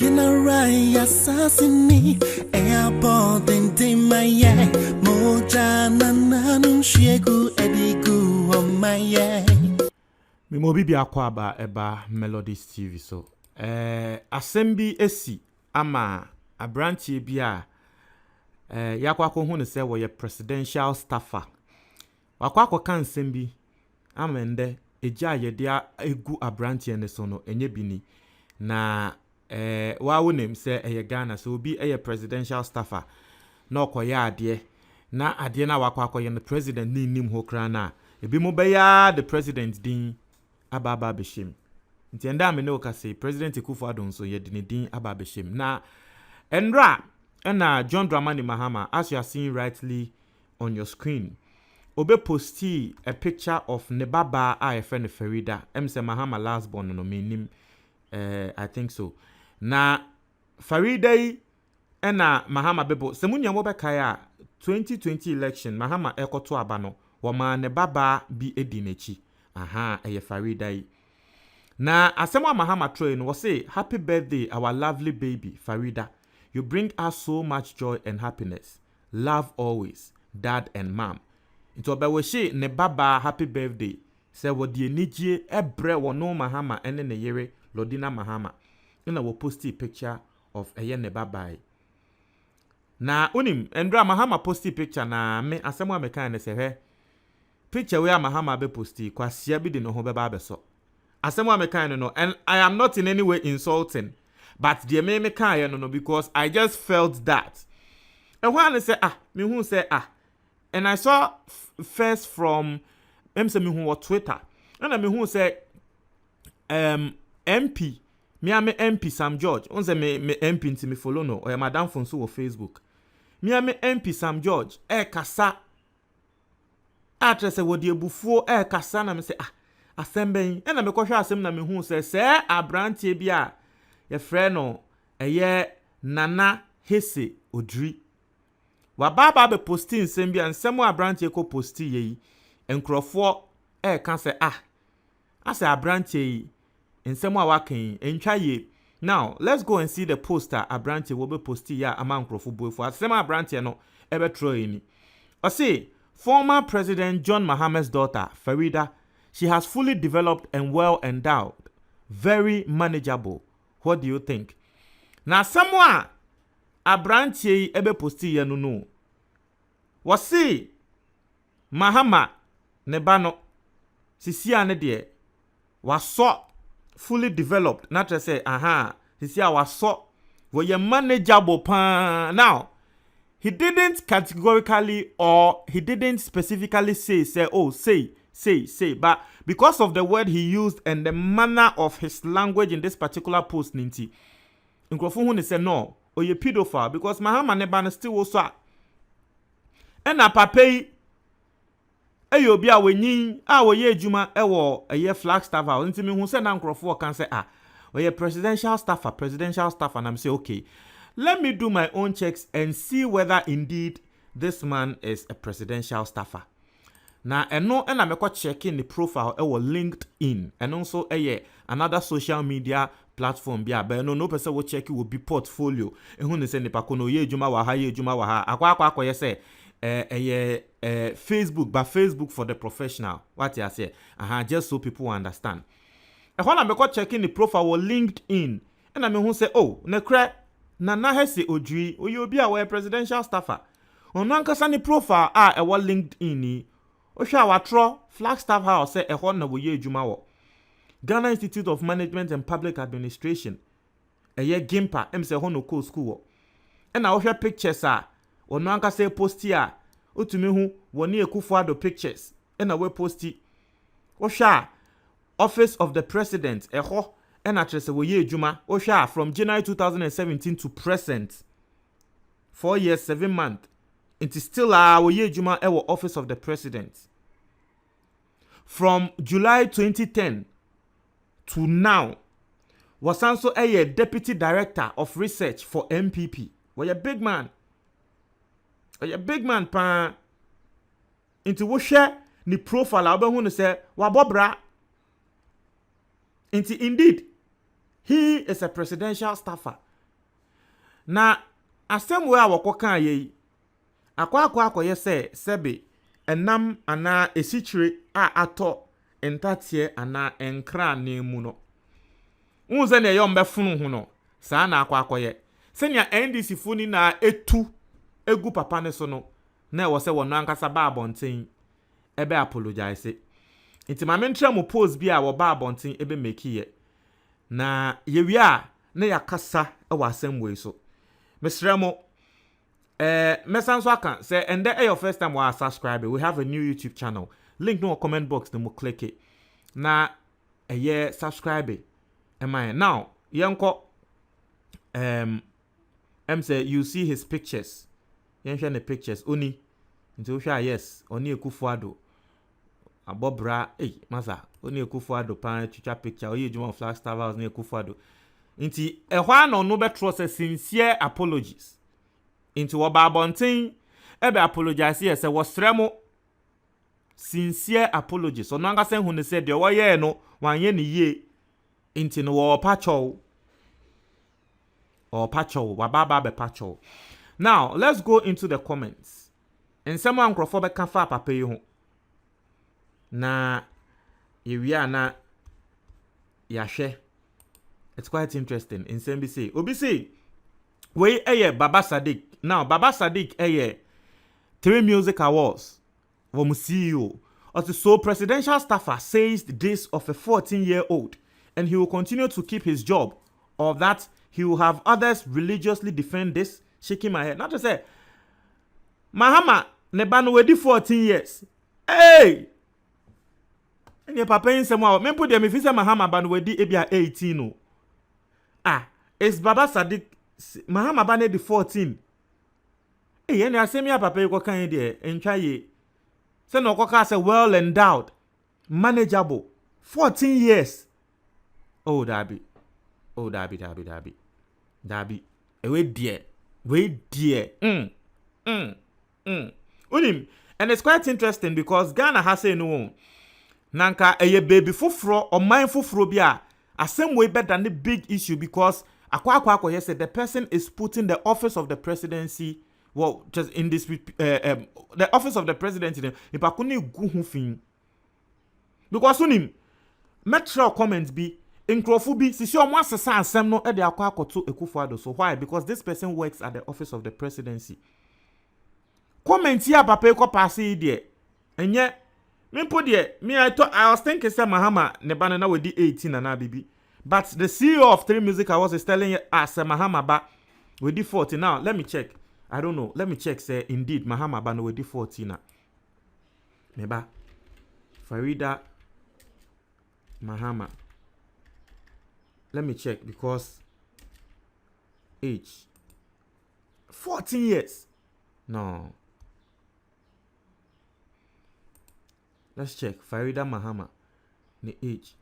Yinarai assassini airport in my moja nananu shegu edigu on my Mimo bibi akwa aba eba Melodies TV so asembi esi ama abrantie bi a yakwa ko hu ne se wo ye presidential staffer wakwa ko kan sembi amende eja yede egu abrantie ne so no enye bini na wa wonem se eye Ghana so obi eye presidential staffer na okoya ade na ade na wakwa ko ye ne president ni nim ho kra na ebi mo beya the president din ababa beshim nti enda me no ka say president Akufo-Addo so ye din ababa beshim na enra na John Dramani Mahama, as you are seeing rightly on your screen, obe posti a picture of nebaba a friend Farida say Mahama last born no meaning I think so na Farida na Mahama bebo semunya mo be kaya 2020 election Mahama ekoto abano wama nebaba bi edinechi eye Farida na asema Mahama train was say happy birthday our lovely baby Farida. You bring us so much joy and happiness. Love always, dad and mom. Into obe we she ne baba happy birthday. Say wo die nijie ebre wo no Mahama ene ne yere Lodina Mahama. Ina wo posti picture of eye ne baba. Na unim endra Mahama posti picture na me asemo ameka ne se he. Picture we Mahama be posti kwa sia bi de no ho be ba beso. Asemo ameka no and I am not in any way insulting. But the me kai no because I just felt that. And when I say me who say and I saw first from me who was Twitter. And I me who say MP me am MP Sam George. On say me MP nti me follow no or Madam Fonso on Facebook. Me am MP Sam George kasa atrese wo de ebufuo kasa na me say asemben and na me kohwe asem na me who say abrantie bi a ye freno eye Nana Hesse Odri wa baba be posti nsem bia nsem abrantie ko posti yi enkrofo kan se ase abrantie yi nsem a wakan entwa ye. Now let's go and see the poster abrantie wo be posti ya ama nkrofo boefo asem abrantie no ebe tro ni o say former President John Mahama's daughter Farida, she has fully developed and well endowed, very manageable. What do you think? Na samwa abrantie ebe posti ye no. Wasi Mahama ne bano sisia ne de waso fully developed. Not to say sisia waso we manageable pan. Now he didn't categorically or he didn't specifically say, but because of the word he used and the manner of his language in this particular post, Ninti, Nkrofo say no, or ye pedophile, because Mahama ne ban still also. And a pape, ayo bia wenyin, we ye juma, a ye flag staffer, until me who say Nkrofo can say, or ye presidential staffer, and I'm say, okay, let me do my own checks and see whether indeed this man is a presidential staffer. Na eno na me ko checking the profile LinkedIn and also another social media platform bia but no person will check will be portfolio ehun ne se nipa ko no ye adwuma wa ha akwa ye say Facebook but Facebook for the professional what you say just so people understand ehun na me ko checking the profile LinkedIn and me hu say ne kra Nana Hesse Odri oye obi a we presidential staffer ono ankasa ni profile LinkedIn ni Osha watro Flagstaff House say ehon na woye adwuma wo Ghana Institute of Management and Public Administration GIMPA say hono ko school wo e na ohwe pictures ono anka say posti otumi hu woni Akufo-Addo pictures e na we posti osha Office of the President e na trese woye adwuma osha from January 2017 to present 4 years 7 months. It is still woye adwuma ewo Office of the President. From July 2010 to now, was also a Deputy Director of Research for MPP. Well, a big man. A big man pa. Into wo share ni profile abe hu no say wa bobra. Indeed He is a presidential staffer. Na asem we a wokoka ye akwa say sebe enam ana esichire a ato entatie ana enkra na emu no. Unze na ye mbefunu hu no. Saa na akwa ye. Senya NDC funi na etu egu papa ne so no. Na wo se wono ankasa ba abonten ebe apologize. Inti ma mentra mo pose bi a wo ba abonten ebe make ye. Na yewi a na yakasa e wa asem we so. Mr. Mo, mesanso aka say and there your first time we are subscribing. We have a new YouTube channel. Link no comment box, then we'll click it. Na subscribe. Am I now? Yanko say you see his pictures. Yan share the pictures. Oni. Into share yes. Oni Ekufuado. Abobra. Hey, masa. Oni Ekufuado pan chicha picture. Oye Juma Flag Star House ni Ekufuado. Inti ehwa no betro say sincere apologies. Inti wo ba bonten ebe apologize ye say wo sremo sincere apologies. So no anga sen hu ne say de wo ye no wanye ne ye. Inti no wo pacho or pacho wa baba be pacho. Now let's go into the comments. And someone crofo be kan fa papa yi ho. Na ewia na yahwe. It's quite interesting. In SMBC. Obisi, we Baba Sadiq. Now, Baba Sadiq 3 Music Awards. From CEO. Also, presidential staffer says this of a 14-year-old. And he will continue to keep his job. Or that he will have others religiously defend this. Shaking my head. Not to say, Mahama, nebanu wedi 14 years. Hey! And your papa in some way. Me put them if he say Mahama banu wedi ebia 18 no. Ah, it's Baba Sadiq Mahama bane di 14. Eh, yene asemi ya papa yuko kan de entwa ye. Se no koka say well endowed, manageable. 14 years. Oh, Dabi. Oh, Dabi. We dear. Unim, and it's quite interesting because Ghana has say no. Nanka eye baby fufro or mind fufro bia. Same way better than the big issue because Akwa said the person is putting the office of the presidency, well, just in this the office of the presidency. If I couldn't go home, because soon him metro comments be incrofubi. Si sure once a sam no ede Akwa to Ekufuado. So why? Because this person works at the office of the presidency. Comment here, papa ko pass there, and yet. Me I was thinking say Mahama ne banana with the 18 and bibi. But the CEO of 3 Music Awards is telling us Mahama ba with the 40. Now let me check. I don't know. Let me check say indeed Mahama ba no with the 40 na. Meba Farida Mahama. Let me check because age 14 years. No. Let's check Farida Mahama the age.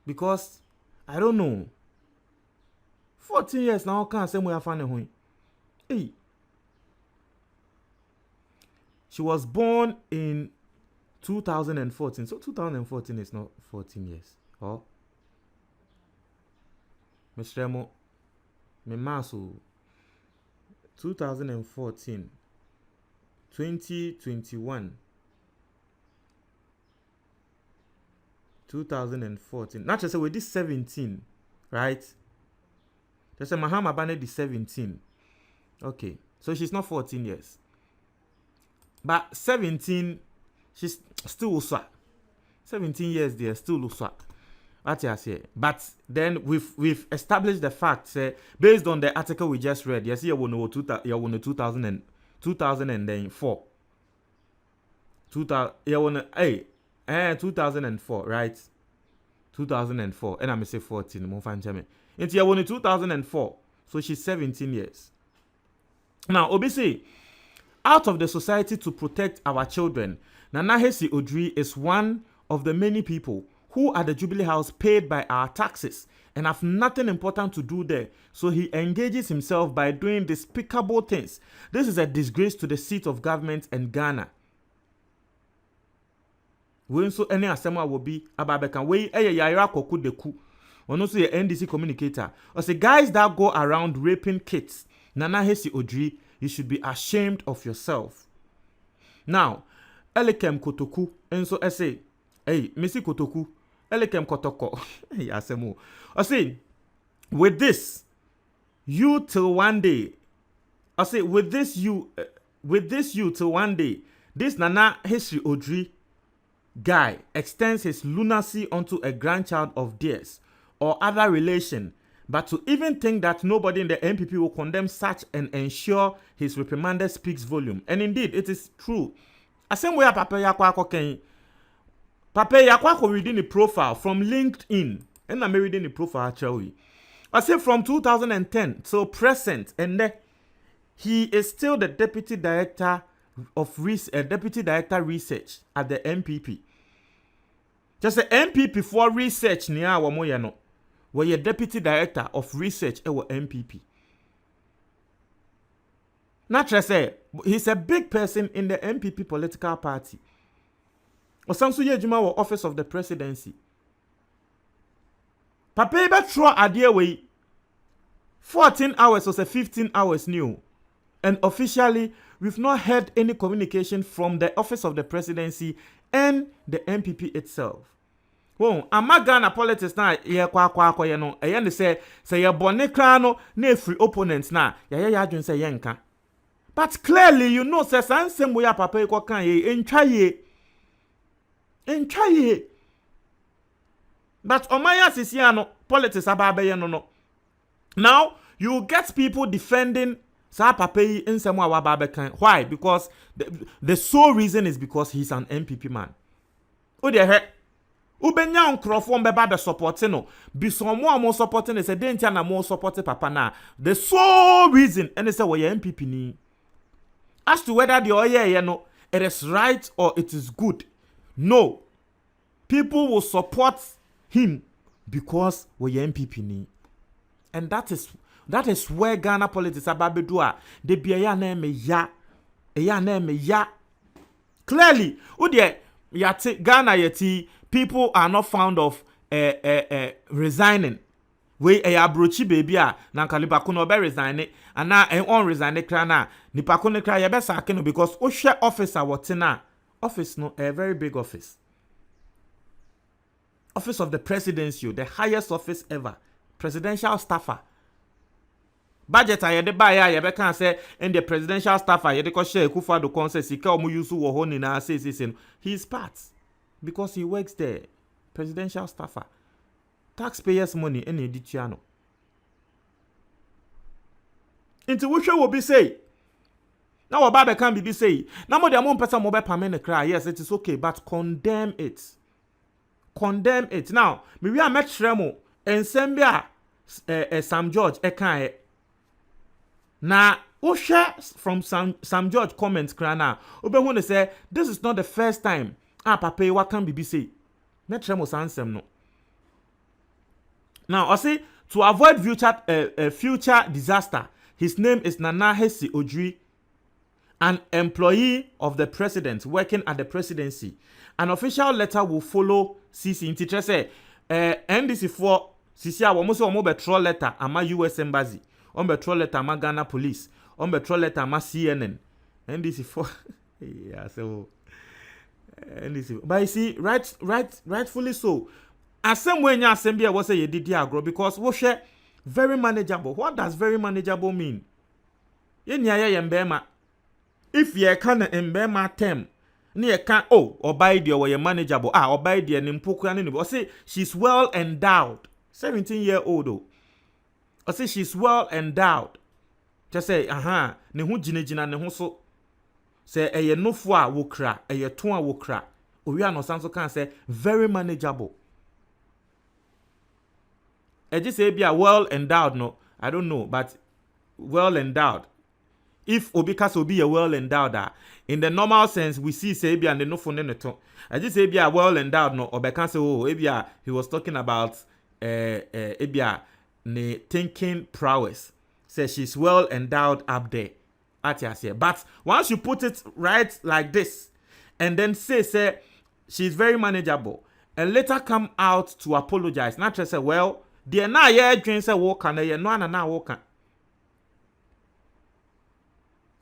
Because I don't know. 14 years now can't say we are funny. Hey. She was born in 2014. So 2014 is not 14 years. Oh. Mr. Remo. Me maso 2014 2021 2014. Not just say with this 17, right? Just say Mahama Bane the 17. Okay, so she's not 14 years, but 17, she's still uswa. 17 years there, still uswa. What I say? But then we've established the fact, based on the article we just read. Yes, you will know 2004. 2004, right? 2004. And I'm say 14. Mo fan chame. Into year 2004. So she's 17 years. Now, obviously, out of the society to protect our children, Nana Hesi Odri is one of the many people who at the Jubilee House paid by our taxes and have nothing important to do there. So he engages himself by doing despicable things. This is a disgrace to the seat of government in Ghana. When so any asema will be ababekan we yaira koku deku Ono so ye NDC communicator. Or say guys that go around raping kids. Nana Hesi Odri, you should be ashamed of yourself. Now, Elekem Kotoku, and so I say, hey, Missy Kotoku, Elekem Kotoko. Hey, Asemo. I say, with this, you till one day. I say, with this you till one day. This Nana Hesi Odri guy extends his lunacy onto a grandchild of theirs or other relation, but to even think that nobody in the MPP will condemn such and ensure his reprimanded speaks volume. And indeed, it is true. The same way Papa Yakwako reading the profile from LinkedIn, and I'm reading the profile actually. I say from 2010 till present, and he is still the deputy director research at the MPP. Just the MPP for research niya wa moye no. Where your deputy director of research ewo MPP. Naturally say he's a big person in the MPP political party. Osamso ye juma wa office of the presidency. Papa ebe tro adie we 14 hours or say 15 hours new. And officially, we've not heard any communication from the office of the presidency and the MPP itself. Well, Ghana politics na ye kwa ye no. Eya ne say ye bone kra no na free opponents na ye adwun say ye nka. But clearly you know say sansem we papa e kan ye entwa ye. But omaya sisia no politics aba ye no. Now you get people defending Sa papa yi nsem a waba bekan. Why? Because the sole reason is because he's an MPP man. O de he ubenya nkrofo mbeba be supporting no. Bisomo amo supporting is a dentia na mo support papa na. The sole reason and say we MPP ni. As to whether the oye no it is right or it is good. No. People will support him because we MPP ni. And that is where Ghana politics ababedua de bia na me ya clearly udie yati Ghana yeti people are not fond of resigning we abrochi baby a na kalipa ko no be resign and na on resign kra na nipa ko ne kra ye be sake no because o hwe officer wotina office no a very big office of the presidency, the highest office ever, presidential staffer. Budget ayede ba ya ye be kan say in the presidential staff ayede ko share Kufuor concert sika omo use wo ho ni na say he is part because he works there, presidential staffer. Taxpayers money en editua no. Into which will be say now what Baba can be say na mo de amon person mo be pame cry. Yes, it is okay, but condemn it now. Me we are met shremo ensem bia Sam George ekan na o share from Sam George comments krana obehu ne say this is not the first time papa what can be say met shremo sansem no. Now I say to avoid future disaster, his name is Nana Hesi Odri, an employee of the president working at the presidency. An official letter will follow CC in teacher say NDC for CC almost betrol letter ama US embassy, on betrol letter ama Ghana police, on betrol letter ama CNN. NDC for yeah, so NDC. But you see, rightfully so. Asem when you assembly was say you did agro because we share very manageable. What does very manageable mean? If you can embema term, you can obey your manageable. Obey the nimpoku. I say she's well endowed. 17-year-old though. I say she's well endowed. Just say ne hu jinejina ne hu so. Say eye no fo a wo kra, eye to a wo kra. Owi no sanso kan say very manageable. I just say be a well endowed, no, I don't know, but well endowed. If Obikas will be a well endowed, in the normal sense, we see say be and the no phone in the tone. I just say be a well endowed, no, or can say ebia he was talking about ebia ne thinking prowess. Say she's well endowed up there. But once you put it right like this, and then say she's very manageable, and later come out to apologize, not just say well. de na ye adwen se wo ka na ye no ana na wo ka.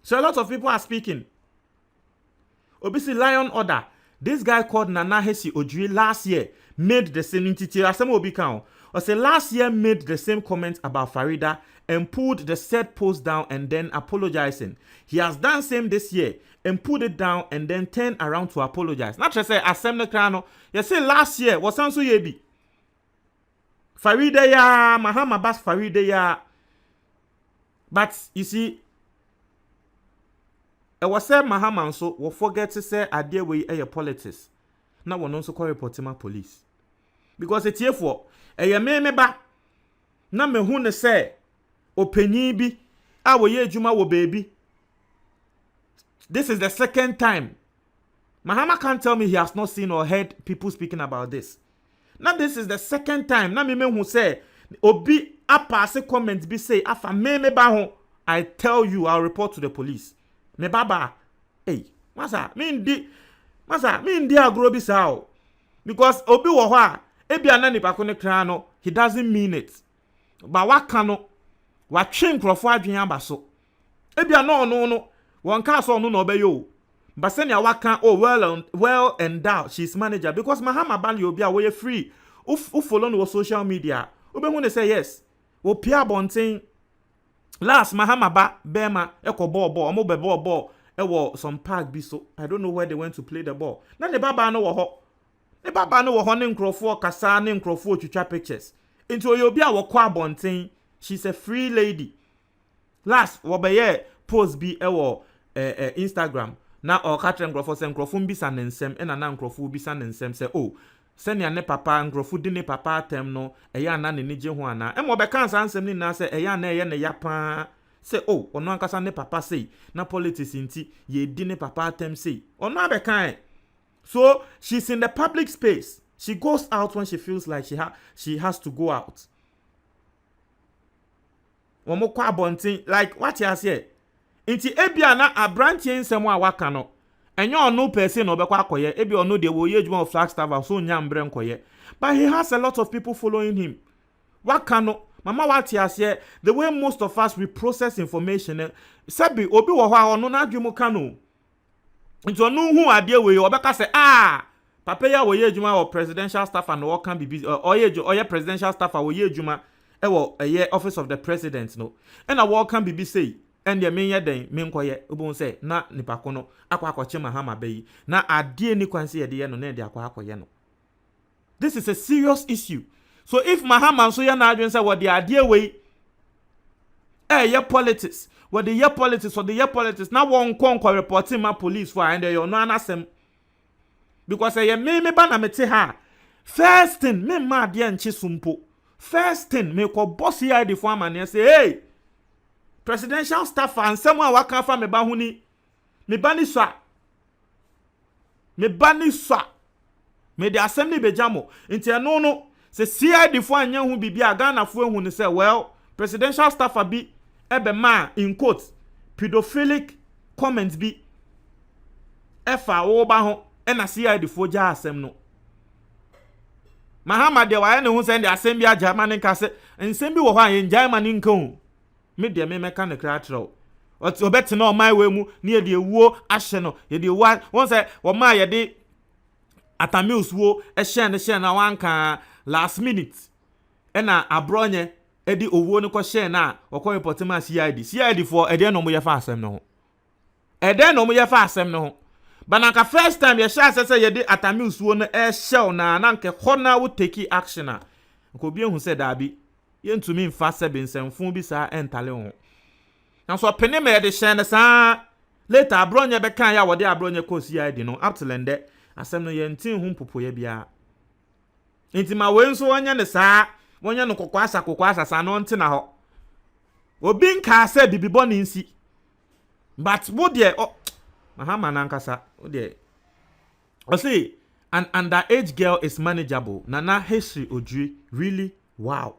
So a lot of people are speaking. Obisi Lion Order. This guy called Nana Hesi Ojiri last year made the same entity. Asem obi kan. Or say last year made the same comment about Farida and pulled the said post down and then apologizing. He has done same this year and pulled it down and then turned around to apologize. Not just say asem ne krano. You say last year was so yebi. Farida ya Mahama bas Farida ya. But you see, I was say Mahama so we forget to say idea we air politics. Now we also call report to police. Because it's here for a me ba na me hu ne say opanyin bi a wo ye adwuma wo baby. This is the second time. Mahama can't tell me he has not seen or heard people speaking about this. Now this is the second time. Now me who say obi pass a comment be say afa me ba ho. I tell you I'll report to the police. Me baba. Hey, masa me ndi agro bi sao. Because obi wo ho a ebi anani pako ne kra no, he doesn't mean it. But waka no wa twen krofo adwen aba so. Ebi no won ka so no no obeyo. But senya waka well endowed she's manager because Mahama ban you obi a we free. Uf follow no social media. Obi hu ne say yes. Wo pia bonten last Mahama ba bema eko ball omo be ball ewo some park bi so. I don't know where they went to play the ball. Na ne baba no wo ho. Ne baba no wo ho ne nkrofo kasa ne nkrofo twitwa pictures. Into obi a wo kwa bonten. She's a free lady. Last wo be ye post bi ewo Instagram. Na o ka tre nkrofo se nkrofo mbisa ne nsem ena na nkrofo bisa ne nsem se oh senia ne papa nkrofo di ne papa atem no eya na ne nije ho ana emo be kan san nsem ni na se eya na eye ne ya pa se oh ono ankasa ne papa sei na politics nti ye di ne papa atem sei ono abekan. So she's in the public space. She goes out when she feels like she has to go out. Womo kwa bontin like what you say. Inti ebia na abrantie nsem a waka no. Enye ono person no bekwa akoye. Ebi ono de wo ye adwuma of Flagstaff so nya mbre nkoye. But he has a lot of people following him. Waka no mama what you say the way most of us we process information sabi obi wo ho a ono na adwemu ka no. Inti ono hu ade we obeka say papa ya wo ye adwuma of presidential staff and wo kan bibi oye presidential staff wo ye adwuma e wo eye office of the president no. And a wo kan bibi say and the men yeden men koye obon say na nipa ko no akwakoche Mahama bayi na ade ni kwanse ye de no na de akwakoye no. This is a serious issue. So if Mahama so ya na adwen say what the ade we ye politics what the year politics na won kon reporting ma police for and you no anasem because ye me ba na mete ha first thing me ma de nche sumpo first thing me ko boss here the for amane say hey presidential staff and someone waka fa me ba huni me ba ni so me de assembly be jamo nti no se CID fo anya hu bibia Ghana fo hu ni say well presidential staff abi ebe ma in quotes pedophilic comments bi efa wo ba ho e na CID fo ja asem no Mahama de wa ne hu say de asem bi aja ma ne nka se nsem bi wo ho an ye njai ma ne nka hu me de me meka ne kra tro obeti na o mai we mu ne ye de ewuo ahye no ye de wa won say wo ma ye de atamius wo ehye na wanka last minute ena abronye edi owuo ne ko hye na wo report ma CID for ede no mo ye fa asem no ho banaka first time ye sha say ye de atamius wo no ehye na nke hona wo take action a ko bi ehu say da bi ye ntumi mfa sebe nsemfun bi sa entale ho na so pene me de hye ne sa later abronye be kan ya wo de abronye ko CID no up to lende asem no ye ntin hu popoye bia intima we nso wonya ne saa wonya no kokwasa sa no ntina ho obi nka se bibibo ni nsi but wo de Mahama nankasa wo de o say an underage girl is manageable Nana Hesi Ojiri really wow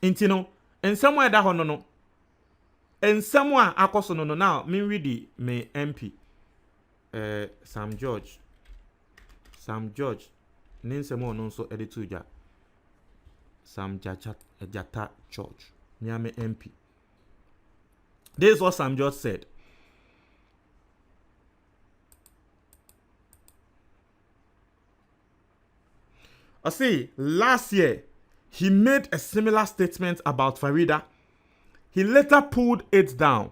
intino ensemo eda ho no ensemo a akoso no now me read me MP Sam George nsemo no so edituja Sam Jata George. Miami MP. This is what Sam George said. I see, last year, he made a similar statement about Farida. He later pulled it down.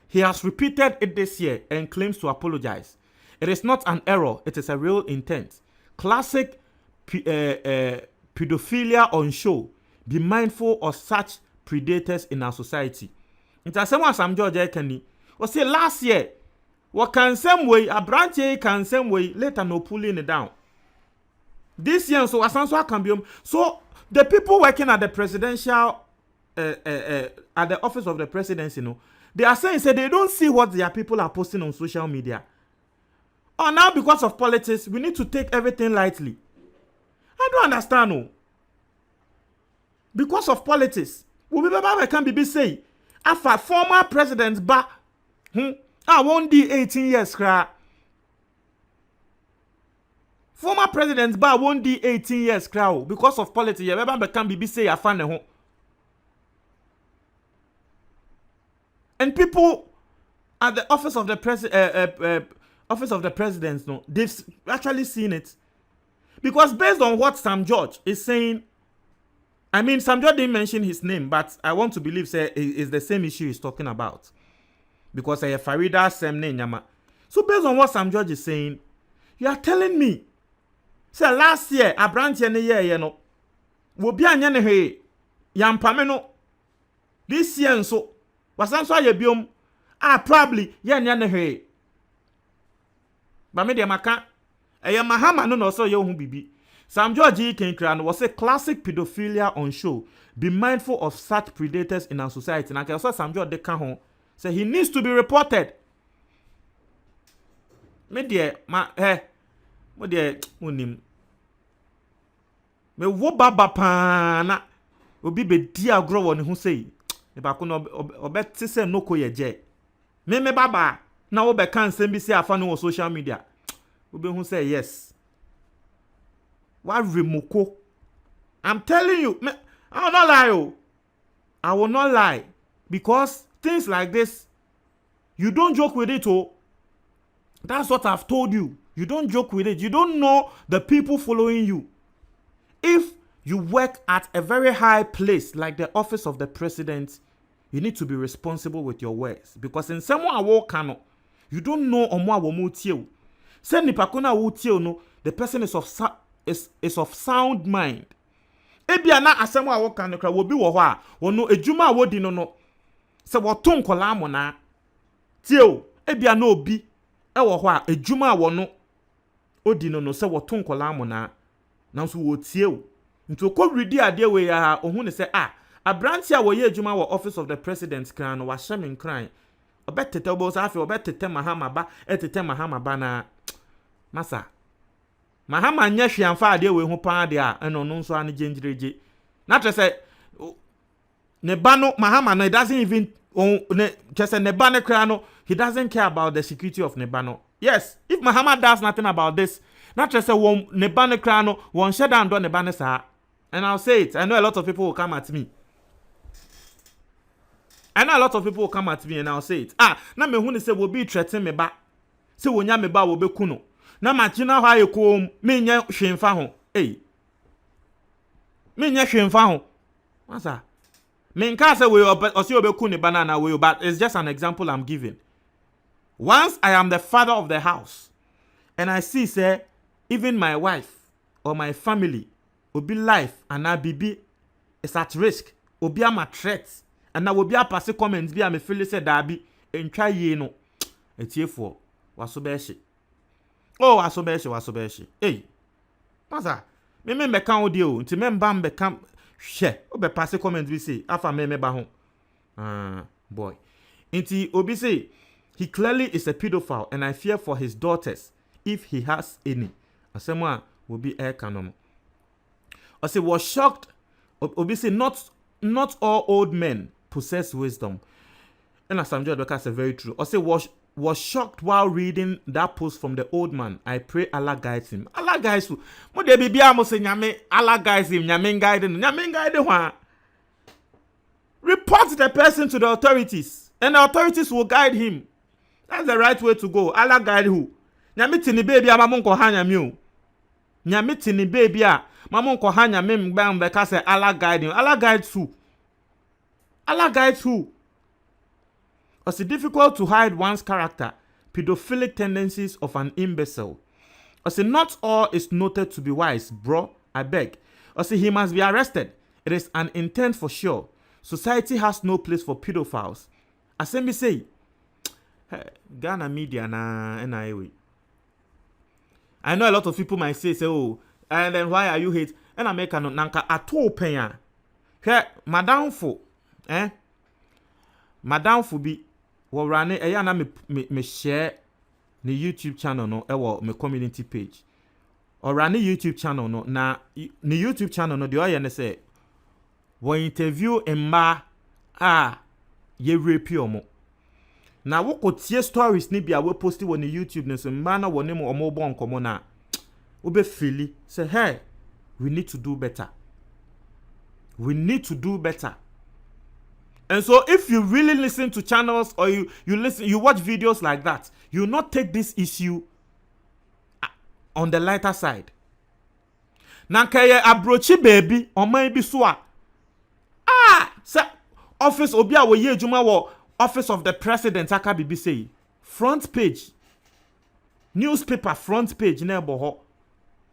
He has repeated it this year and claims to apologize. It is not an error, it is a real intent. Classic pedophilia on show. Be mindful of such predators in our society. It's a same as Sam George Ekeni. I say last year, what can same way, a branch can same way, later no pulling it down. This year, so Asanso can be so the people working at the presidential at the office of the presidency, they are saying they don't see what their people are posting on social media. Oh, now because of politics, we need to take everything lightly. I don't understand, no. Because of politics, we can be say after former president I won't do 18 years, Former president ba won't do 18 years crowd because of politics. You remember can be say a fan home. And people at the office of the president, no, they've actually seen it. Because based on what Sam George is saying, I mean, Sam George didn't mention his name, but I want to believe say is the same issue he's talking about. Because Farida same name Nyama. So based on what Sam George is saying, you are telling me say last year a branch any year no wo bia anya ne hwe yampame no this year so wasan so aye biom probably ye anya ne hwe ba me de maka Mahama no so ye hu bibi Sam George can kra no was a classic pedophilia on show. Be mindful of such predators in our society. Na so Sam George de ka ho say he needs to be reported. Me de mo de onim me wo baba pa na obi be di agro wo ne ho sei e ba ko no obeti se no ko ye je me baba na wo be kan sem bi se afa no social media obi hu say yes wa remoko. I'm telling you, I will not lie. I will not lie because things like this you don't joke with it. That's what I've told you. You don't joke with it. You don't know the people following you. If you work at a very high place like the office of the president, you need to be responsible with your words. Because in someone I walk you don't know omwa wo mutio. Say nipakona wutio no, the person is of sound mind. Ebia na asemo a wo kan kra wo bi wo ho a wo no ejuma a wo di no se wo ton kola mo na tio ebia na obi e wo ho a ejuma a wo no odi no se wo ton kola mo na so wo tio nti okowridi ade we ya ohun ne se abranti a wo ye ejuma wo office of the president kran no wa shemin kran obetete obo sa afi obetete Mahama ba etete Mahama ba na masa Mahama nya hwiamfa ade we hu pa ade a eno no nso ane gengireje na trese ne ba no Mahama no doesn't even ne trese ne ba ne kra no he doesn't care about the security of ne ba no. Yes, if Mahama does nothing about this na trese won ne ba ne kra no won shut down do ne ba ne sa. And I'll say it, I know a lot of people will come at me and I'll say it. Na me hu ne se wo bi threaten me ba se wonya me ba wo beku no na machina ha yekom menya hwemfa ho menya hwemfa ho wasa menka say we osi obeku ne banana we, but it's just an example I'm giving. Once I am the father of the house and I see say even my wife or my family obi life and na bibi is at risk, obi am a threat and na obi pass comments bi am feel say da bi entwa ye no etiefo waso be hye. Oh, wasobeshi. Hey, masa, me meka odi o, nti me mba mbeka hye. Obe pass comment we say, afa me ba ho. Boy. Nti obi say he clearly is a pedophile and I fear for his daughters if he has any. Asema will be air canon. I say was shocked. Obi say not all old men possess wisdom. And as Sam George say very true. I say was was shocked while reading that post from the old man. I pray Allah guides him. Allah guides you. Mo de bibia mo se nyame Allah guides him. Nyame guide him. Nyame guide him. Report the person to the authorities, and the authorities will guide him. That's the right way to go. Allah guide who? Nyame tini baby a mamon ko ha nyame o. Nyame tini baby a mamon ko ha nyame mbam be ka say Allah guide him. Allah guides who? Allah guides who? It's difficult to hide one's character, pedophilic tendencies of an imbecile. Not all is noted to be wise, bro. I beg. He must be arrested. It is an intent for sure. Society has no place for pedophiles. Me say, Ghana media na NIA. I know a lot of people might say, oh, and then why are you hate? And I make a nanka ato penya. Madam for, Madam for be. Rane na me share the YouTube channel no my community page. Or run the YouTube channel no na the YouTube channel no the oye say we interview emma ye rape omo. Na wo ko tie stories ni bia we post on the YouTube no so mma na woni mo omo bon komo na wo be feel say hey, we need to do better. We need to do better. And so if you really listen to channels or you watch videos like that, you will not take this issue on the lighter side. Nankaya abrochi baby or maybe so say office obia wo ye juma wo office of the president aka bibi say front page newspaper front page na ebo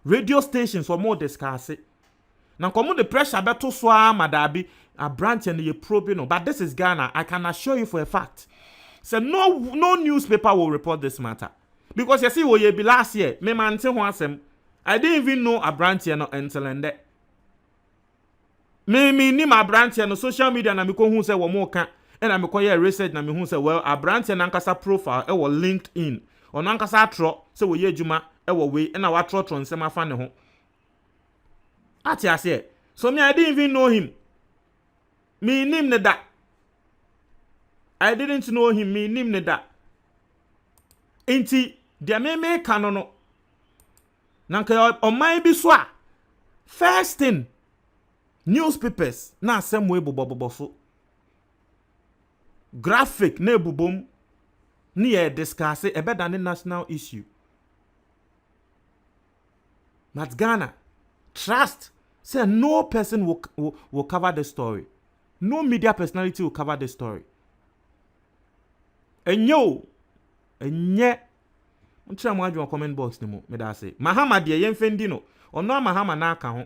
radio stations or more discuss it. Now come the pressure beto so madabi a branch and you probe no, but this is Ghana. I can assure you for a fact. So no newspaper will report this matter. Because you see what you be last year, me man say one I didn't even know a branch no until and that. Me ni my branch no social media na me ko hu say wo mo ka and I me ko research na me hu say well a branch na nkasa profile e wo LinkedIn. Ono nkasa atro say wo ye adwuma e wo we na wa tro nsem afa ne ho. Ati ase. So me I didn't even know him. Me nim ne da. I didn't know him. Me nim ne da. Inti dia me kano no. Nanka o mai bi so a. First thing newspapers na asem we bobo so. Graphic na ebubom ni e discuss e better than national issue. But Ghana, trust. Say no person will cover the story. No media personality will cover the story. Enye untra mo adwo comment box ni mo me da say Mahama de yen fendi no ono Mahama na aka ho